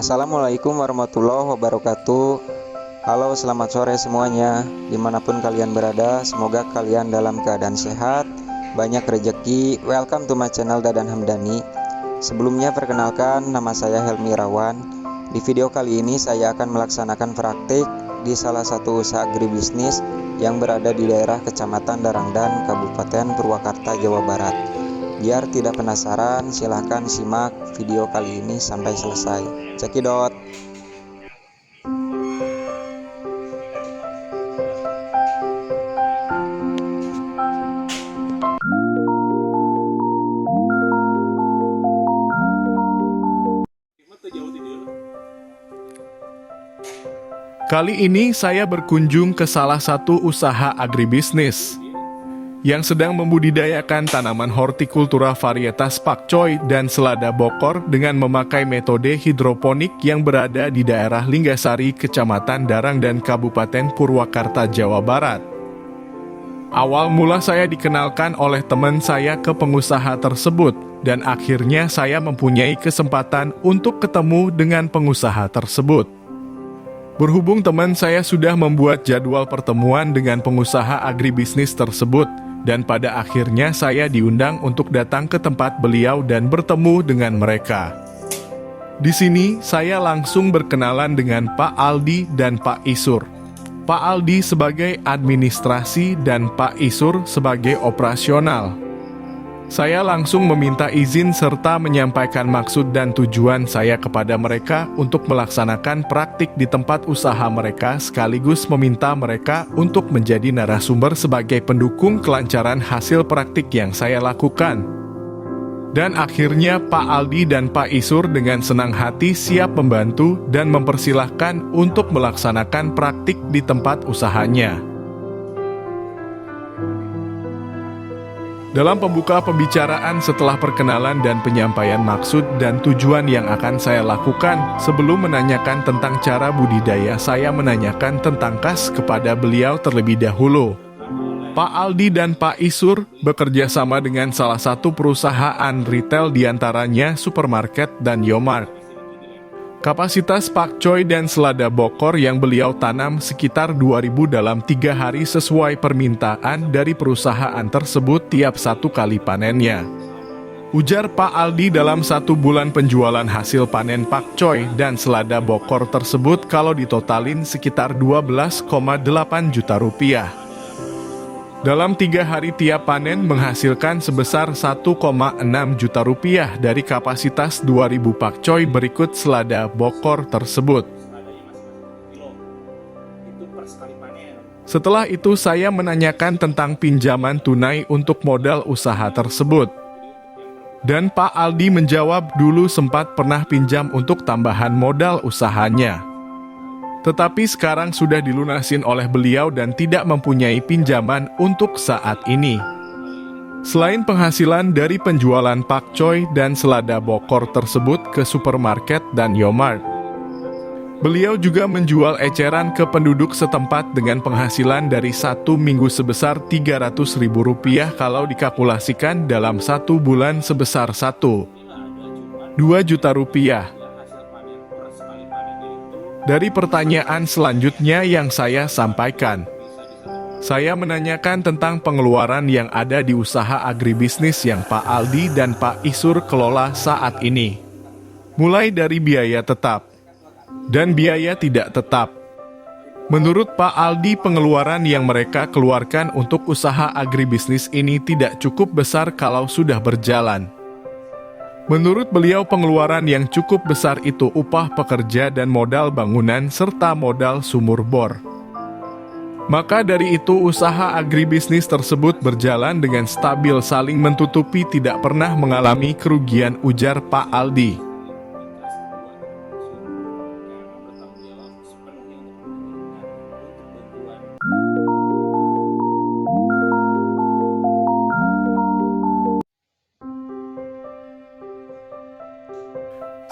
Assalamualaikum warahmatullahi wabarakatuh. Halo, selamat sore semuanya. Dimanapun kalian berada, semoga kalian dalam keadaan sehat, banyak rejeki. Welcome to my channel Dadan Hamdani. Sebelumnya perkenalkan, nama saya Helmi Irawan. Di video kali ini saya akan melaksanakan praktik di salah satu usaha agribisnis yang berada di daerah Kecamatan Darangdan, Kabupaten Purwakarta, Jawa Barat. Biar tidak penasaran, silahkan simak video kali ini sampai selesai. Cekidot. Kali ini saya berkunjung ke salah satu usaha agribisnis yang sedang membudidayakan tanaman hortikultura varietas pakcoy dan selada bokor dengan memakai metode hidroponik yang berada di daerah Linggasari, Kecamatan Darangdan, Kabupaten Purwakarta, Jawa Barat. Awal mula saya dikenalkan oleh teman saya ke pengusaha tersebut, dan akhirnya saya mempunyai kesempatan untuk ketemu dengan pengusaha tersebut. Berhubung teman saya sudah membuat jadwal pertemuan dengan pengusaha agribisnis tersebut, dan pada akhirnya saya diundang untuk datang ke tempat beliau dan bertemu dengan mereka. Di sini saya langsung berkenalan dengan Pak Aldi dan Pak Isur. Pak Aldi sebagai administrasi dan Pak Isur sebagai operasional. Saya langsung meminta izin serta menyampaikan maksud dan tujuan saya kepada mereka untuk melaksanakan praktik di tempat usaha mereka, sekaligus meminta mereka untuk menjadi narasumber sebagai pendukung kelancaran hasil praktik yang saya lakukan. Dan akhirnya Pak Aldi dan Pak Isur dengan senang hati siap membantu dan mempersilahkan untuk melaksanakan praktik di tempat usahanya. Dalam pembuka pembicaraan setelah perkenalan dan penyampaian maksud dan tujuan yang akan saya lakukan, sebelum menanyakan tentang cara budidaya, saya menanyakan tentang kas kepada beliau terlebih dahulu. Pak Aldi dan Pak Isur bekerja sama dengan salah satu perusahaan retail, diantaranya supermarket dan Yomart. Kapasitas pakcoy dan selada bokor yang beliau tanam sekitar 2.000 dalam 3 hari sesuai permintaan dari perusahaan tersebut tiap satu kali panennya. Ujar Pak Aldi, dalam 1 bulan penjualan hasil panen pakcoy dan selada bokor tersebut kalau ditotalin sekitar 12,8 juta rupiah. Dalam 3 hari tiap panen menghasilkan sebesar 1,6 juta rupiah dari kapasitas 2.000 pakcoy berikut selada bokor tersebut. Setelah itu saya menanyakan tentang pinjaman tunai untuk modal usaha tersebut. Dan Pak Aldi menjawab dulu sempat pernah pinjam untuk tambahan modal usahanya. Tetapi sekarang sudah dilunasin oleh beliau dan tidak mempunyai pinjaman untuk saat ini. Selain penghasilan dari penjualan pakcoy dan selada bokor tersebut ke supermarket dan Yomart, beliau juga menjual eceran ke penduduk setempat dengan penghasilan dari 1 minggu sebesar Rp300.000 kalau dikalkulasikan dalam 1 bulan sebesar 1,2 juta rupiah. Dari pertanyaan selanjutnya yang saya sampaikan, saya menanyakan tentang pengeluaran yang ada di usaha agribisnis yang Pak Aldi dan Pak Isur kelola saat ini. Mulai dari biaya tetap dan biaya tidak tetap. Menurut Pak Aldi, pengeluaran yang mereka keluarkan untuk usaha agribisnis ini tidak cukup besar kalau sudah berjalan. Menurut beliau, pengeluaran yang cukup besar itu upah pekerja dan modal bangunan serta modal sumur bor. Maka dari itu usaha agribisnis tersebut berjalan dengan stabil, saling mentutupi, tidak pernah mengalami kerugian, ujar Pak Aldi.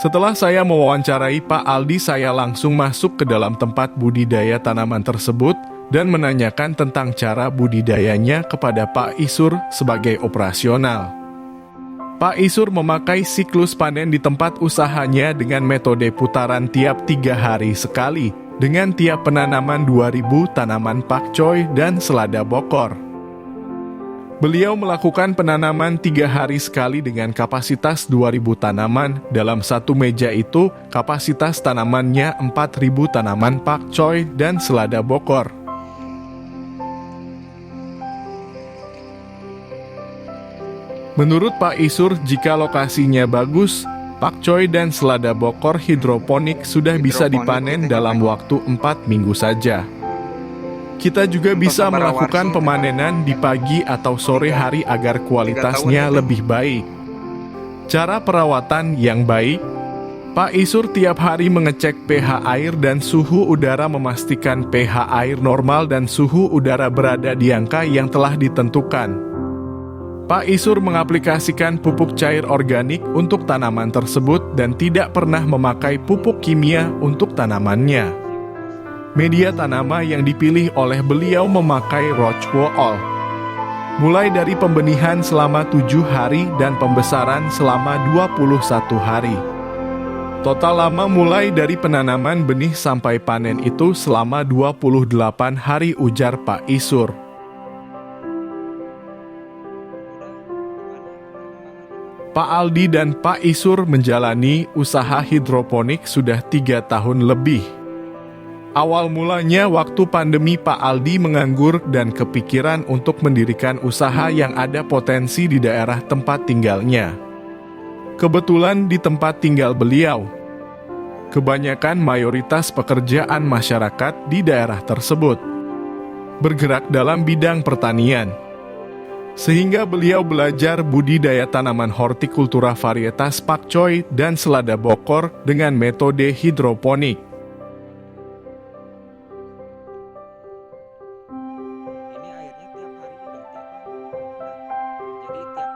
Setelah saya mewawancarai Pak Aldi, saya langsung masuk ke dalam tempat budidaya tanaman tersebut dan menanyakan tentang cara budidayanya kepada Pak Isur sebagai operasional. Pak Isur memakai siklus panen di tempat usahanya dengan metode putaran tiap 3 hari sekali, dengan tiap penanaman 2.000 tanaman pakcoy dan selada bokor. Beliau melakukan penanaman 3 hari sekali dengan kapasitas 2.000 tanaman. Dalam satu meja itu, kapasitas tanamannya 4.000 tanaman pakcoy dan selada bokor. Menurut Pak Isur, jika lokasinya bagus, pakcoy dan selada bokor hidroponik sudah bisa dipanen dalam waktu 4 minggu saja. Kita juga bisa melakukan pemanenan di pagi atau sore hari agar kualitasnya lebih baik. Cara perawatan yang baik, Pak Isur tiap hari mengecek pH air dan suhu udara, memastikan pH air normal dan suhu udara berada di angka yang telah ditentukan. Pak Isur mengaplikasikan pupuk cair organik untuk tanaman tersebut dan tidak pernah memakai pupuk kimia untuk tanamannya. Media tanama yang dipilih oleh beliau memakai Rochwool. Mulai dari pembenihan selama 7 hari dan pembesaran selama 21 hari. Total lama mulai dari penanaman benih sampai panen itu selama 28 hari, ujar Pak Isur. Pak Aldi dan Pak Isur menjalani usaha hidroponik sudah 3 tahun lebih. Awal mulanya waktu pandemi, Pak Aldi menganggur dan kepikiran untuk mendirikan usaha yang ada potensi di daerah tempat tinggalnya. Kebetulan di tempat tinggal beliau, kebanyakan mayoritas pekerjaan masyarakat di daerah tersebut bergerak dalam bidang pertanian. Sehingga beliau belajar budidaya tanaman hortikultura varietas pakcoy dan selada bokor dengan metode hidroponik. Ini airnya tiap hari udah tiap hari. Jadi tiap